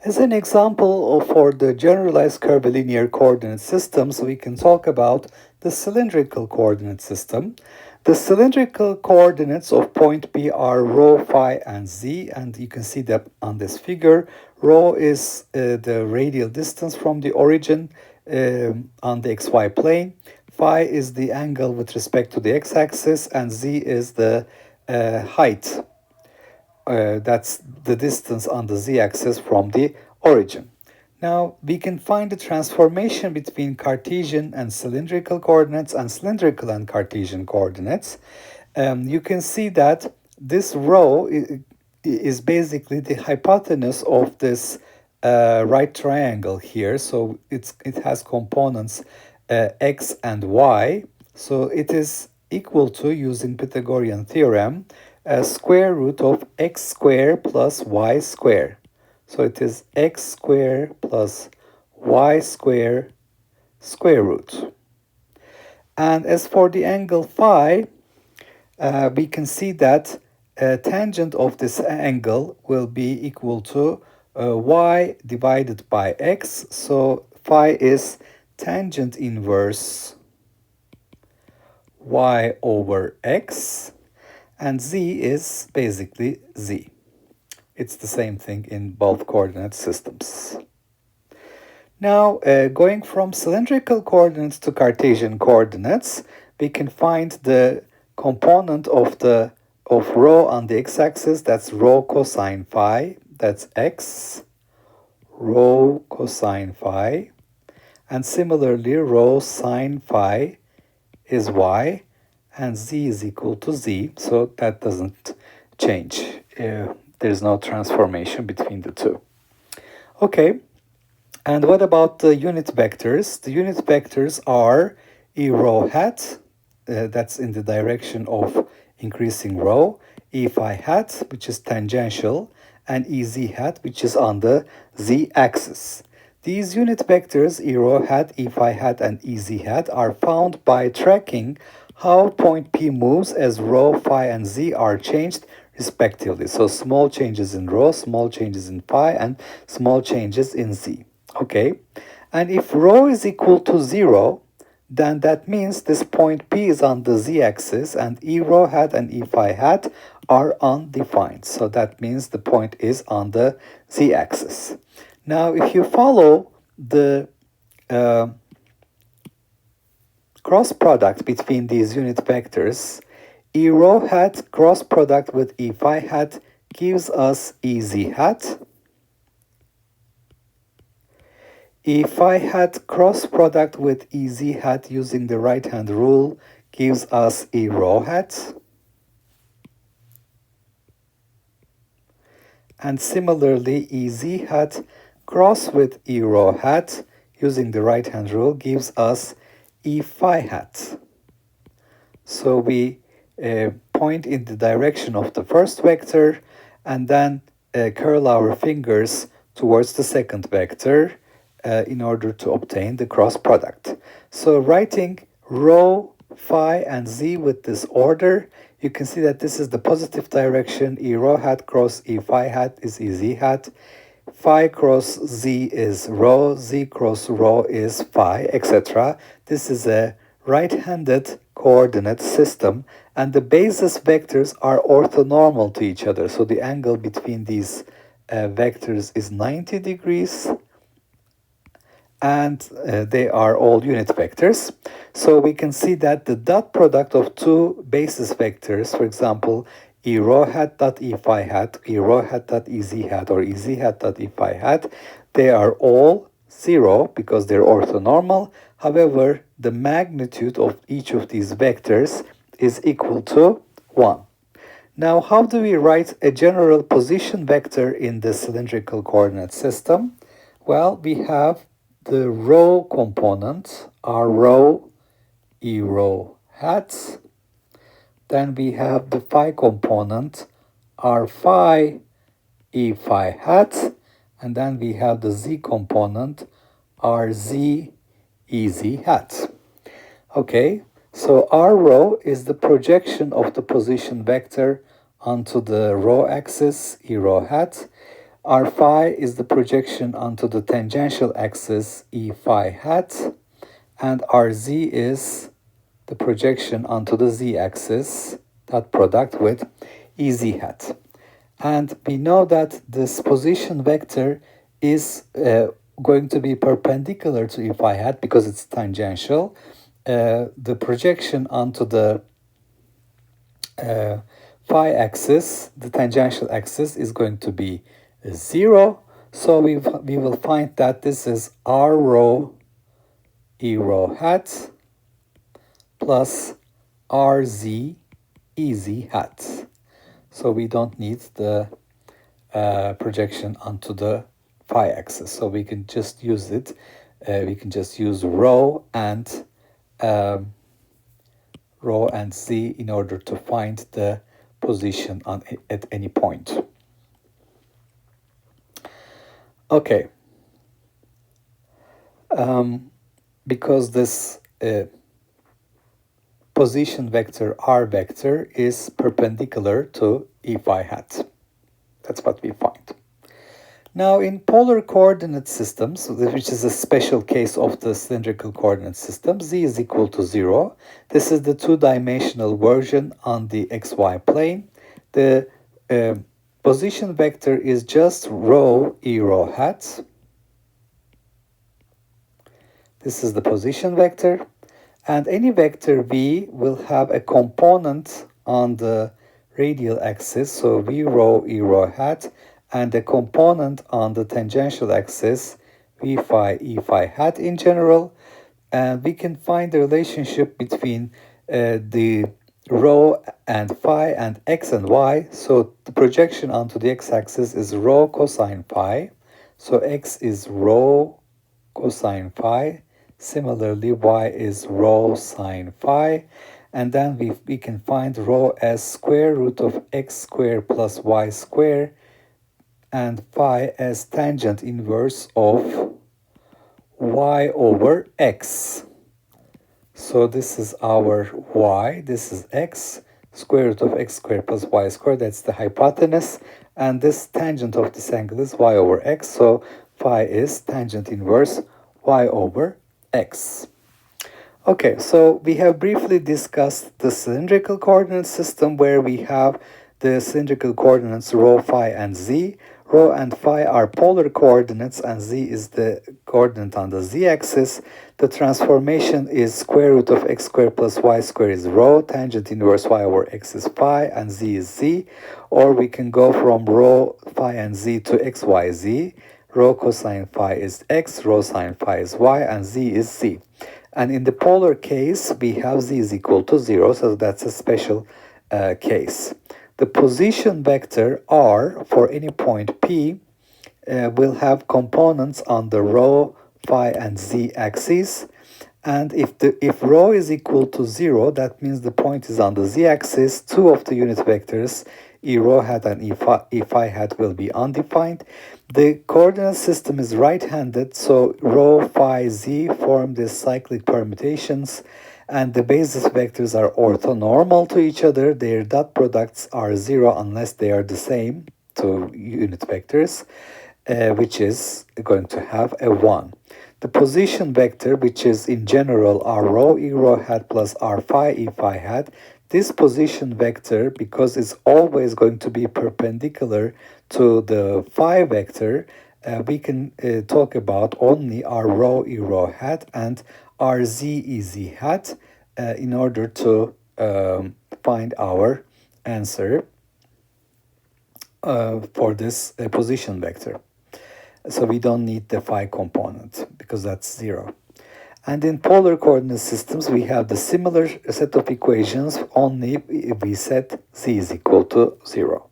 As an example for the generalized curvilinear coordinate systems, we can talk about the cylindrical coordinate system. The cylindrical coordinates of point P are rho, phi, and z, and you can see that on this figure. Rho is the radial distance from the origin on the xy plane. Phi is the angle with respect to the x-axis, and z is the height. That's the distance on the z-axis from the origin. Now, we can find the transformation between Cartesian and cylindrical coordinates and cylindrical and Cartesian coordinates. You can see that this rho is basically the hypotenuse of this right triangle here. So it has components x and y. So it is equal to, using Pythagorean theorem, square root of x square plus y square. So it is x square plus y square square root. And as for the angle phi, we can see that tangent of this angle will be equal to y divided by x. So phi is tangent inverse y over x, and z is basically z. It's the same thing in both coordinate systems. Now, going from cylindrical coordinates to Cartesian coordinates, we can find the component of rho on the x-axis. That's rho cosine phi. That's x. Rho cosine phi. And similarly, rho sine phi is y, and z is equal to z. So that doesn't change. There's no transformation between the two. Okay, and what about the unit vectors? The unit vectors are e rho hat, that's in the direction of increasing rho, e phi hat, which is tangential, and e z hat, which is on the z-axis. These unit vectors, e rho hat, e phi hat, and e z hat, are found by tracking how point P moves as rho, phi, and z are changed respectively. So small changes in rho, small changes in phi, and small changes in z. Okay, and if rho is equal to 0, then that means this point P is on the z-axis, and e rho hat and e phi hat are undefined. So that means the point is on the z-axis. Now, if you follow the cross product between these unit vectors, e rho hat cross product with e phi hat gives us e z hat. E phi hat cross product with e z hat using the right hand rule gives us e rho hat. And similarly, e z hat cross with e rho hat using the right hand rule gives us e phi hat. So we point in the direction of the first vector and then curl our fingers towards the second vector in order to obtain the cross product. So writing rho, phi, and z with this order, you can see that this is the positive direction. E rho hat cross e phi hat is e z hat. Phi cross z is rho, z cross rho is phi, etc. This is a right-handed coordinate system, and the basis vectors are orthonormal to each other. So the angle between these vectors is 90 degrees, and they are all unit vectors. So we can see that the dot product of two basis vectors, for example, e rho hat dot e phi hat, e rho hat dot e z hat, or e z hat dot e phi hat, they are all 0 because they're orthonormal. However, the magnitude of each of these vectors is equal to 1. Now, how do we write a general position vector in the cylindrical coordinate system? Well, we have the rho component, r rho, e rho hat. Then we have the phi component, r phi, e phi hat. And then we have the z component, r z, e z hat. Okay, so r rho is the projection of the position vector onto the rho axis, e rho hat. R phi is the projection onto the tangential axis E phi hat, and RZ is the projection onto the z-axis, that product with EZ hat. And we know that this position vector is going to be perpendicular to E phi hat because it's tangential. The projection onto the phi axis, the tangential axis, is going to be 0. So we will find that this is R rho E rho hat plus RZ EZ hat. So we don't need the projection onto the phi axis. So we can just use it. We can just use rho and z in order to find the position at any point. Okay. Because this position vector r vector is perpendicular to E phi hat. That's what we find. Now, in polar coordinate systems, which is a special case of the cylindrical coordinate system, z is equal to 0. This is the two-dimensional version on the xy plane. The position vector is just rho e rho hat. This is the position vector. And any vector v will have a component on the radial axis, so v rho e rho hat, and a component on the tangential axis, v phi e phi hat in general. And we can find the relationship between the rho and phi and x and y. So the projection onto the x-axis is rho cosine phi. So x is rho cosine phi. Similarly, y is rho sine phi. And then we can find rho as square root of x squared plus y squared, and phi as tangent inverse of y over x. So this is our y, this is x, square root of x squared plus y squared, that's the hypotenuse, and this tangent of this angle is y over x, so phi is tangent inverse y over x. Okay, so we have briefly discussed the cylindrical coordinate system where we have the cylindrical coordinates rho, phi, and z. Rho and phi are polar coordinates and z is the coordinate on the z-axis. The transformation is square root of x squared plus y squared is rho, tangent inverse y over x is phi, and z is z. Or we can go from rho, phi, and z to x, y, z. Rho cosine phi is x, rho sine phi is y, and z is z. And in the polar case, we have z is equal to 0, so that's a special case. The position vector r for any point P will have components on the rho, phi, and z axes. And if rho is equal to 0, that means the point is on the z-axis. Two of the unit vectors, e rho hat and e phi hat, will be undefined. The coordinate system is right-handed, so rho, phi, z form these cyclic permutations, and the basis vectors are orthonormal to each other. Their dot products are 0 unless they are the same to unit vectors, which is going to have a 1. The position vector, which is in general r rho e rho hat plus r phi e phi hat, this position vector, because it's always going to be perpendicular to the phi vector, we can talk about only r rho e rho hat and r z e z hat in order to find our answer for this position vector. So we don't need the phi component because that's 0. And in polar coordinate systems, we have the similar set of equations, only we set z is equal to 0.